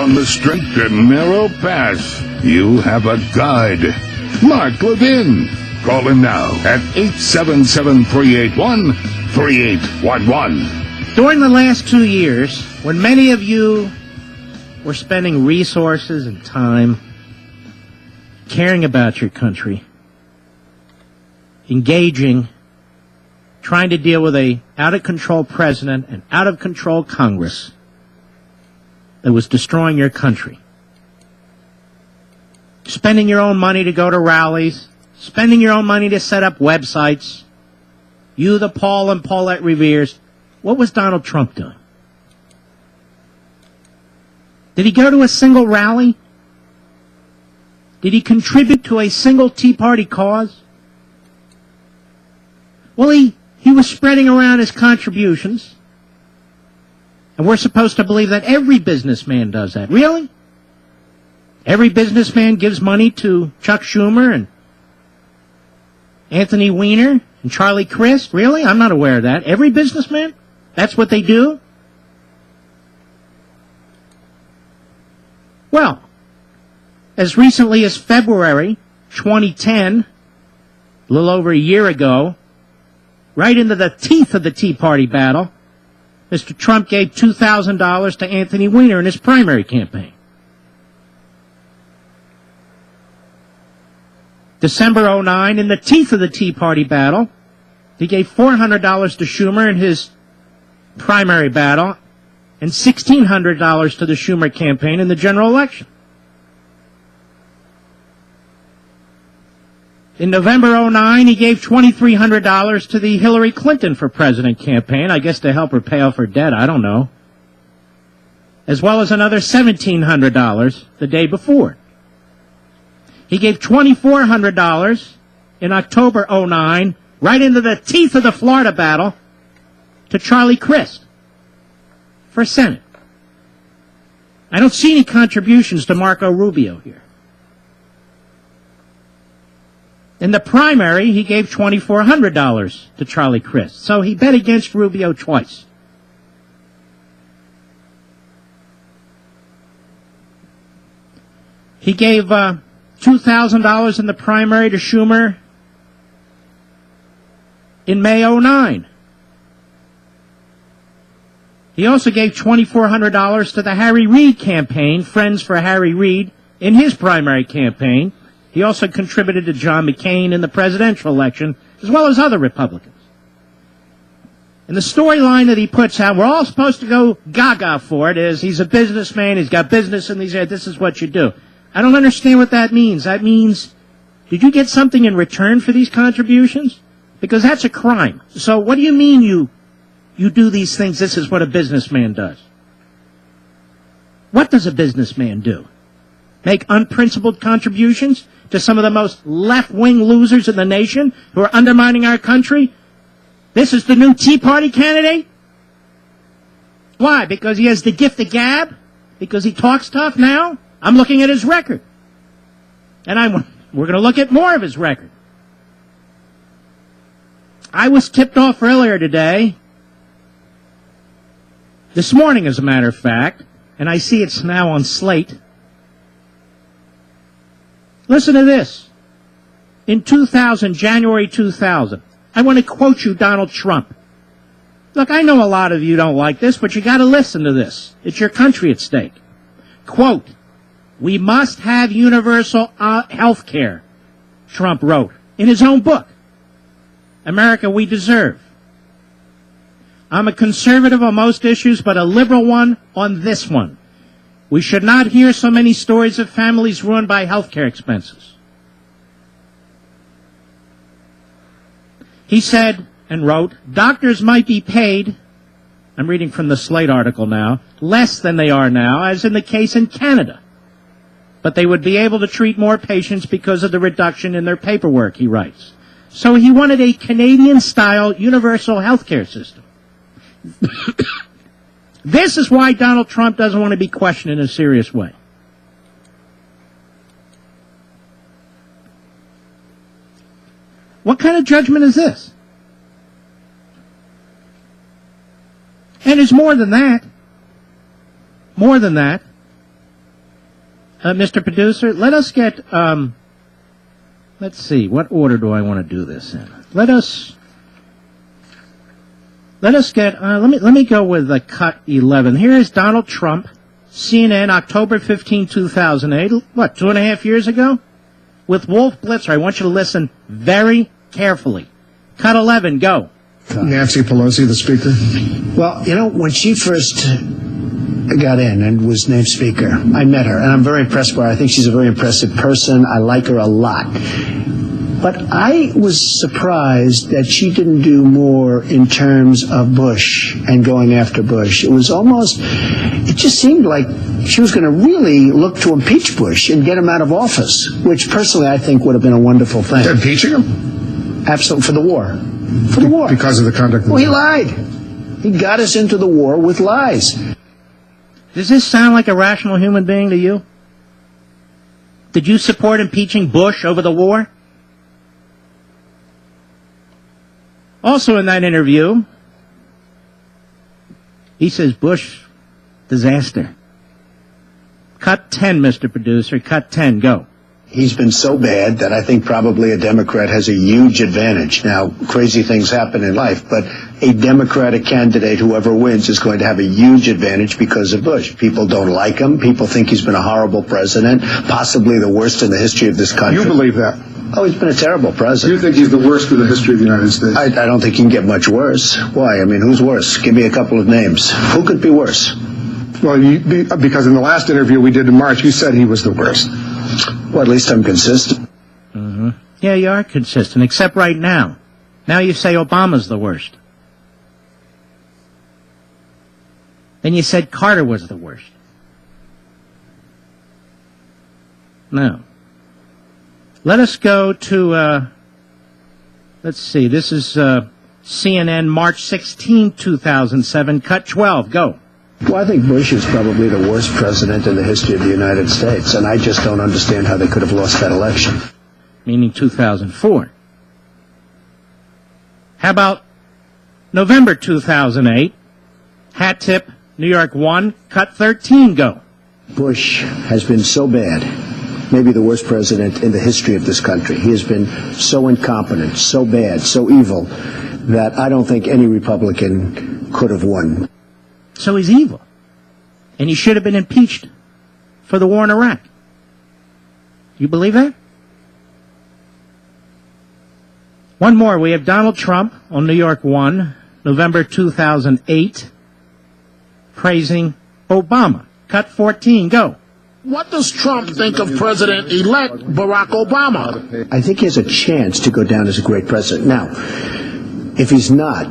down the straight and narrow path, you have a guide. Mark Levin. Call him now at 877-381-3811. During the last 2 years, when many of you were spending resources and time caring about your country, engaging, trying to deal with a out-of-control president and out-of-control Congress that was destroying your country, spending your own money to go to rallies, spending your own money to set up websites, you, the Paul and Paulette Reveres, what was Donald Trump doing? Did he go to a single rally? Did he contribute to a single Tea Party cause? Well, he was spreading around his contributions, and we're supposed to believe that every businessman does that. Really? Every businessman gives money to Chuck Schumer and Anthony Weiner and Charlie Crist? Really? I'm not aware of that. Every businessman? That's what they do? Well, as recently as February 2010, a little over a year ago, right into the teeth of the Tea Party battle, Mr. Trump gave $2,000 to Anthony Weiner in his primary campaign. December 2009, in the teeth of the Tea Party battle, he gave $400 to Schumer in his primary battle and $1,600 to the Schumer campaign in the general election. In November 2009, he gave $2,300 to the Hillary Clinton for President campaign, I guess to help her pay off her debt, I don't know, as well as another $1,700 the day before. He gave $2,400 in October 2009, right into the teeth of the Florida battle, to Charlie Crist for Senate. I don't see any contributions to Marco Rubio here. In the primary, he gave $2,400 to Charlie Crist, so he bet against Rubio twice. He gave $2,000 in the primary to Schumer in May 2009. He also gave $2,400 to the Harry Reid campaign, Friends for Harry Reid, in his primary campaign. He also contributed to John McCain in the presidential election, as well as other Republicans. And the storyline that he puts out, we're all supposed to go gaga for it, is he's a businessman, he's got business in these areas, this is what you do. I don't understand what that means. That means, did you get something in return for these contributions? Because that's a crime. So what do you mean you do these things, this is what a businessman does? What does a businessman do? Make unprincipled contributions to some of the most left-wing losers in the nation who are undermining our country? This is the new Tea Party candidate? Why? Because he has the gift of gab? Because he talks tough now? I'm looking at his record. And we're going to look at more of his record. I was tipped off earlier today, this morning as a matter of fact, and I see it's now on Slate. Listen to this. In 2000, January 2000, I want to quote you Donald Trump. Look, I know a lot of you don't like this, but you got to listen to this. It's your country at stake. Quote, "We must have universal health care," Trump wrote in his own book, "America We Deserve. I'm a conservative on most issues, but a liberal one on this one. We should not hear so many stories of families ruined by health care expenses." He said and wrote, "Doctors might be paid," I'm reading from the Slate article now, "less than they are now, as in the case in Canada. But they would be able to treat more patients because of the reduction in their paperwork," he writes. So he wanted a Canadian-style universal health care system. This is why Donald Trump doesn't want to be questioned in a serious way. What kind of judgment is this? And it's more than that. More than that. Mr. Producer, let us get, let's see, what order do I want to do this in? Let us get, let me go with cut 11. Here is Donald Trump, CNN, October 15, 2008, what, 2.5 years ago? With Wolf Blitzer. I want you to listen very carefully. Cut 11, go. Nancy Pelosi, the Speaker? Well, you know, when she first got in and was named Speaker, I met her, and I'm very impressed by her. I think she's a very impressive person. I like her a lot. But I was surprised that she didn't do more in terms of Bush and going after Bush. It was almost, it just seemed like she was going to really look to impeach Bush and get him out of office, which personally I think would have been a wonderful thing. Impeaching him? Absolutely, for the war. For the war. Because of the conduct of the Well, he lied. He got us into the war with lies. Does this sound like a rational human being to you? Did you support impeaching Bush over the war? Also in that interview, he says Bush, disaster. Cut 10, Mr. Producer. Cut 10, go. He's been so bad that I think probably a Democrat has a huge advantage. Now, crazy things happen in life, but a Democratic candidate, whoever wins, is going to have a huge advantage because of Bush. People don't like him. People think he's been a horrible president, possibly the worst in the history of this country. You believe that? Oh, he's been a terrible president. You think he's the worst in the history of the United States? I don't think he can get much worse. Why? I mean, who's worse? Give me a couple of names. Who could be worse? Well, because in the last interview we did in March, you said he was the worst. Well, at least I'm consistent. Mm-hmm. Yeah, you are consistent, except right now. Now you say Obama's the worst. Then you said Carter was the worst. Now, let us go to, let's see, this is CNN, March 16, 2007, cut 12, go. Well, I think Bush is probably the worst president in the history of the United States, and I just don't understand how they could have lost that election. Meaning 2004. How about November 2008, hat tip, New York 1, cut 13, go. Bush has been so bad, maybe the worst president in the history of this country. He has been so incompetent, so bad, so evil, that I don't think any Republican could have won. So he's evil. And he should have been impeached for the war in Iraq. You believe that? One more. We have Donald Trump on New York 1, November 2008, praising Obama. Cut 14, go. What does Trump think of President-elect Barack Obama? I think he has a chance to go down as a great president. Now, if he's not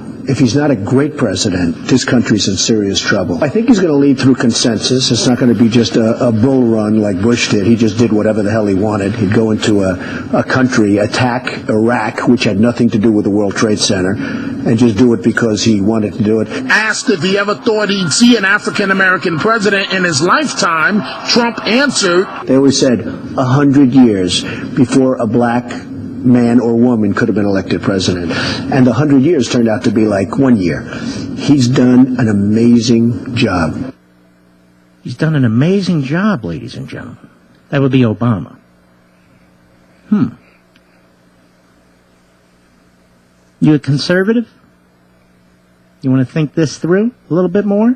a great president, this country's in serious trouble. I think he's going to lead through consensus. It's not going to be just a bull run like Bush did. He just did whatever the hell he wanted. He'd go into a country, attack Iraq, which had nothing to do with the World Trade Center, and just do it because he wanted to do it. Asked if he ever thought he'd see an African-American president in his lifetime, Trump answered, They always said 100 years before a black man or woman could have been elected president. And 100 years turned out to be like 1 year. He's done an amazing job. He's done an amazing job, ladies and gentlemen. That would be Obama. You a conservative? You want to think this through a little bit more?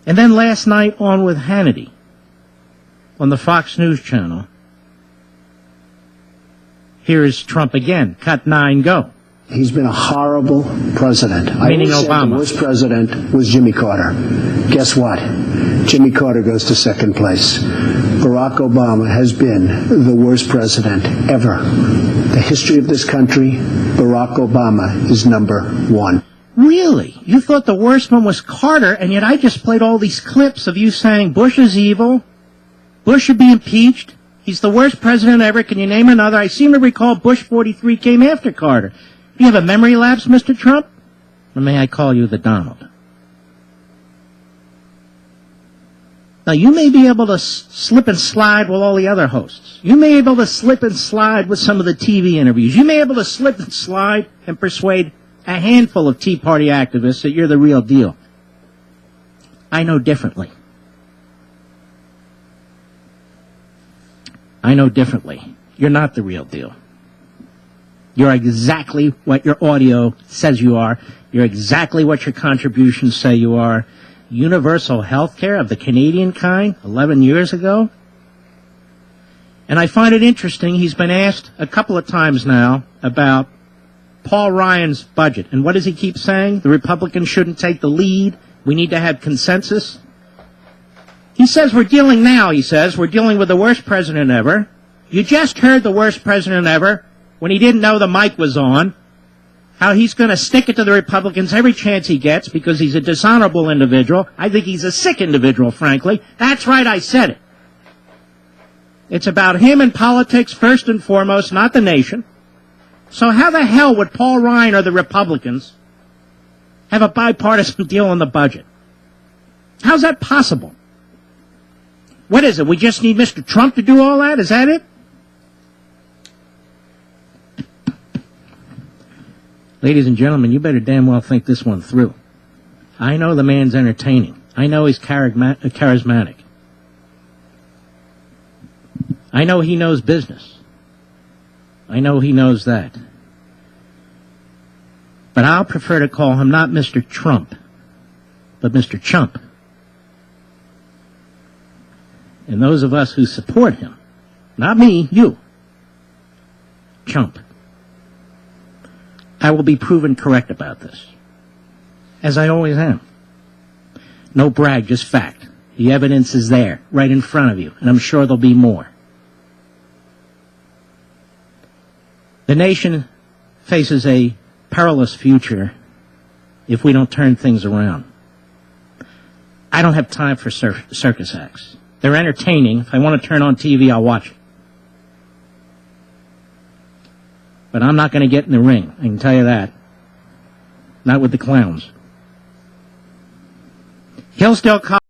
And then last night on with Hannity on the Fox News channel, here is Trump again. Cut 9, go. He's been a horrible president. Meaning I always said Obama. the worst president was Jimmy Carter. Guess what? Jimmy Carter goes to second place. Barack Obama has been the worst president ever. The history of this country, Barack Obama is number 1. Really? You thought the worst one was Carter, and yet I just played all these clips of you saying Bush is evil, Bush should be impeached, he's the worst president ever. Can you name another? I seem to recall Bush 43 came after Carter. Do you have a memory lapse, Mr. Trump? Or may I call you the Donald? Now, you may be able to slip and slide with all the other hosts. You may be able to slip and slide with some of the TV interviews. You may be able to slip and slide and persuade a handful of Tea Party activists that you're the real deal. I know differently. I know differently. You're not the real deal. You're exactly what your audio says you are. You're exactly what your contributions say you are. Universal health care of the Canadian kind, 11 years ago. And I find it interesting, he's been asked a couple of times now about Paul Ryan's budget. And what does he keep saying? The Republicans shouldn't take the lead. We need to have consensus. He says we're dealing with the worst president ever. You just heard the worst president ever when he didn't know the mic was on, how he's going to stick it to the Republicans every chance he gets because he's a dishonorable individual. I think he's a sick individual, frankly. That's right, I said it. It's about him and politics first and foremost, not the nation. So how the hell would Paul Ryan or the Republicans have a bipartisan deal on the budget? How's that possible? What is it? We just need Mr. Trump to do all that? Is that it? Ladies and gentlemen, you better damn well think this one through. I know the man's entertaining. I know he's charismatic. I know he knows business. I know he knows that. But I'll prefer to call him not Mr. Trump, but Mr. Chump. And those of us who support him, not me, you, Chump. I will be proven correct about this, as I always am. No brag, just fact. The evidence is there, right in front of you, and I'm sure there'll be more. The nation faces a perilous future if we don't turn things around. I don't have time for circus acts. They're entertaining. If I want to turn on TV, I'll watch it. But I'm not going to get in the ring, I can tell you that. Not with the clowns. Hillsdale College